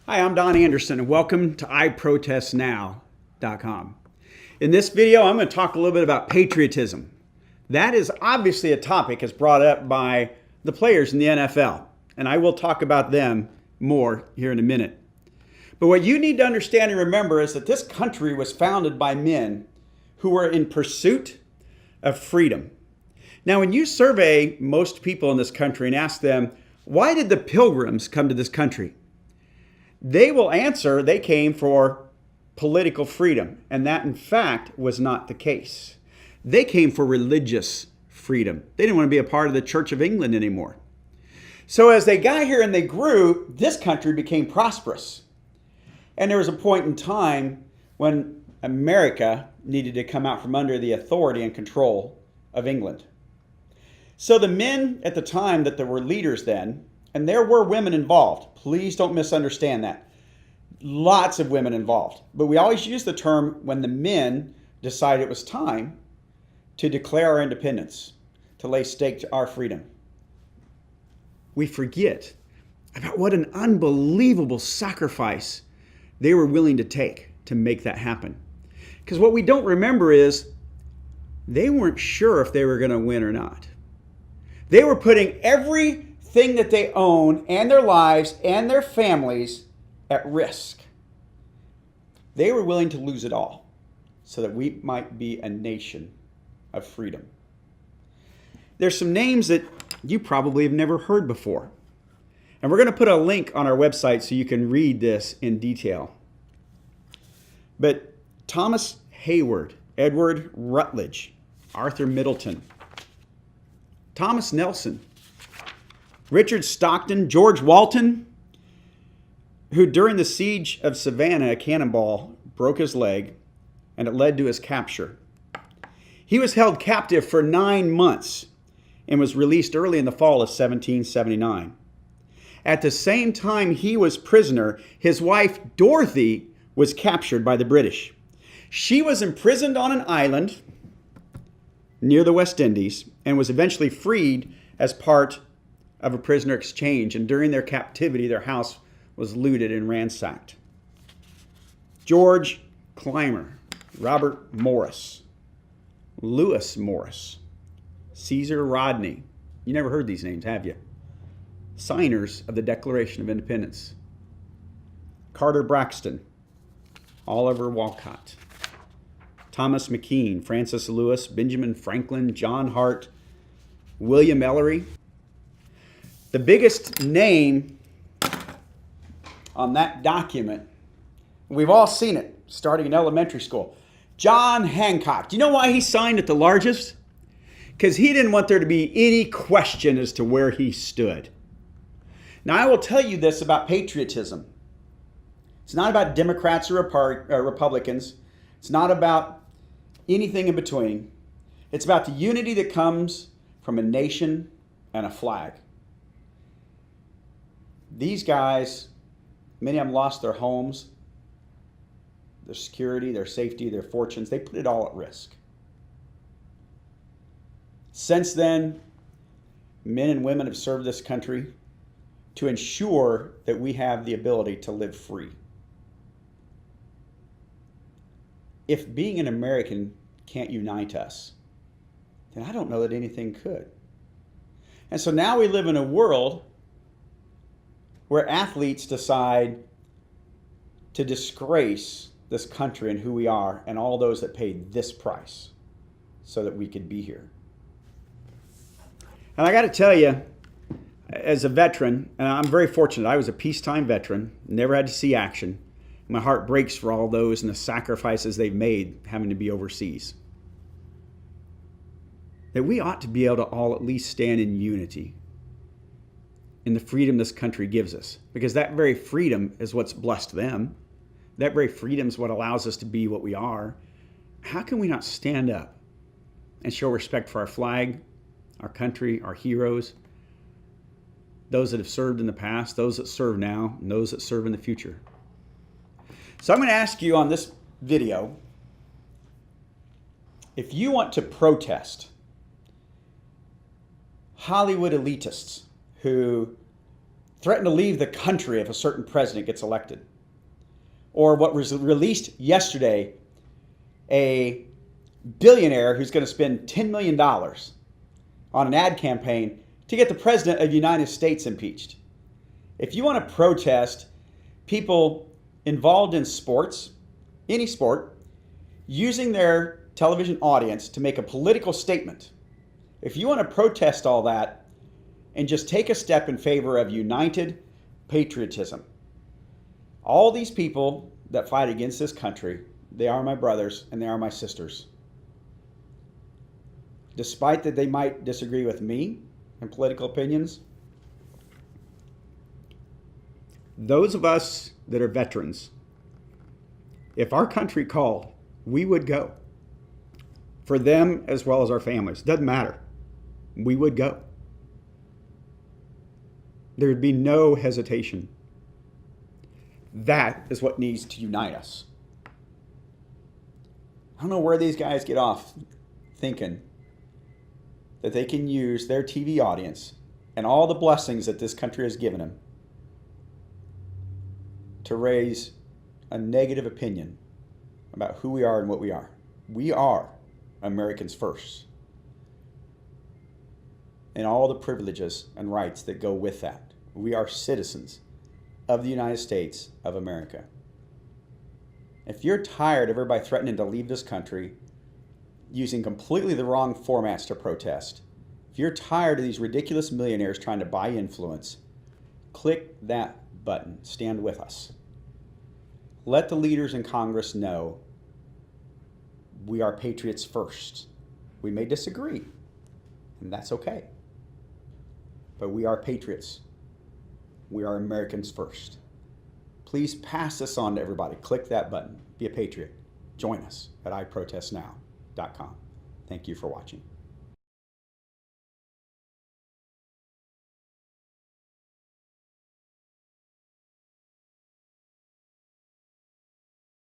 Hi, I'm Don Anderson, and welcome to IProtestNow.com. In this video, I'm going to talk a little bit about patriotism. That is obviously a topic that's brought up by the players in the NFL, and I will talk about them more here in a minute. But what you need to understand and remember is that this country was founded by men who were in pursuit of freedom. Now, when you survey most people in this country and ask them, why did the Pilgrims come to this country? They will answer they came for political freedom, and that in fact was not the case. They came for religious freedom. They didn't want to be a part of the Church of England anymore. So as they got here and they grew, this country became prosperous. And there was a point in time when America needed to come out from under the authority and control of England. So the men at the time that there were leaders then, and there were women involved. Please don't misunderstand that. Lots of women involved. But we always use the term when the men decided it was time to declare our independence, to lay stake to our freedom. We forget about what an unbelievable sacrifice they were willing to take to make that happen. Because what we don't remember is they weren't sure if they were going to win or not. They were putting everything that they own and their lives and their families at risk. They were willing to lose it all so that we might be a nation of freedom. There's some names that you probably have never heard before. And we're going to put a link on our website so you can read this in detail. But Thomas Hayward, Edward Rutledge, Arthur Middleton, Thomas Nelson, Richard Stockton, George Walton, who during the siege of Savannah, a cannonball broke his leg and it led to his capture. He was held captive for 9 months and was released early in the fall of 1779. At the same time he was prisoner, his wife Dorothy was captured by the British. She was imprisoned on an island near the West Indies and was eventually freed as part of a prisoner exchange. And during their captivity, their house was looted and ransacked. George Clymer, Robert Morris, Lewis Morris, Caesar Rodney. You never heard these names, have you? Signers of the Declaration of Independence. Carter Braxton, Oliver Wolcott, Thomas McKean, Francis Lewis, Benjamin Franklin, John Hart, William Ellery. The biggest name on that document, we've all seen it starting in elementary school, John Hancock. Do you know why he signed it the largest? Because he didn't want there to be any question as to where he stood. Now, I will tell you this about patriotism. It's not about Democrats or Republicans. It's not about anything in between. It's about the unity that comes from a nation and a flag. These guys, many of them lost their homes, their security, their safety, their fortunes. They put it all at risk. Since then, men and women have served this country to ensure that we have the ability to live free. If being an American can't unite us, then I don't know that anything could. And so now we live in a world where athletes decide to disgrace this country and who we are and all those that paid this price so that we could be here. And I got to tell you, as a veteran, and I'm very fortunate, I was a peacetime veteran, never had to see action. My heart breaks for all those and the sacrifices they've made having to be overseas. That we ought to be able to all at least stand in unity in the freedom this country gives us. Because that very freedom is what's blessed them. That very freedom is what allows us to be what we are. How can we not stand up and show respect for our flag, our country, our heroes, those that have served in the past, those that serve now, and those that serve in the future? So I'm going to ask you on this video, if you want to protest Hollywood elitists who threaten to leave the country if a certain president gets elected. Or what was released yesterday, a billionaire who's going to spend $10 million on an ad campaign to get the president of the United States impeached. If you want to protest people involved in sports, any sport, using their television audience to make a political statement, if you want to protest all that and just take a step in favor of united patriotism, all these people that fight against this country, they are my brothers and they are my sisters. Despite that they might disagree with me and political opinions, those of us that are veterans, if our country called, we would go. For them as well as our families. Doesn't matter. We would go. There would be no hesitation. That is what needs to unite us. I don't know where these guys get off thinking that they can use their TV audience and all the blessings that this country has given them to raise a negative opinion about who we are and what we are. We are Americans first. And all the privileges and rights that go with that. We are citizens of the United States of America. If you're tired of everybody threatening to leave this country using completely the wrong formats to protest, if you're tired of these ridiculous millionaires trying to buy influence, click that button. Stand with us. Let the leaders in Congress know we are patriots first. We may disagree, and that's okay. But we are patriots. We are Americans first. Please pass this on to everybody. Click that button. Be a patriot. Join us at IProtestNow.com. Thank you for watching.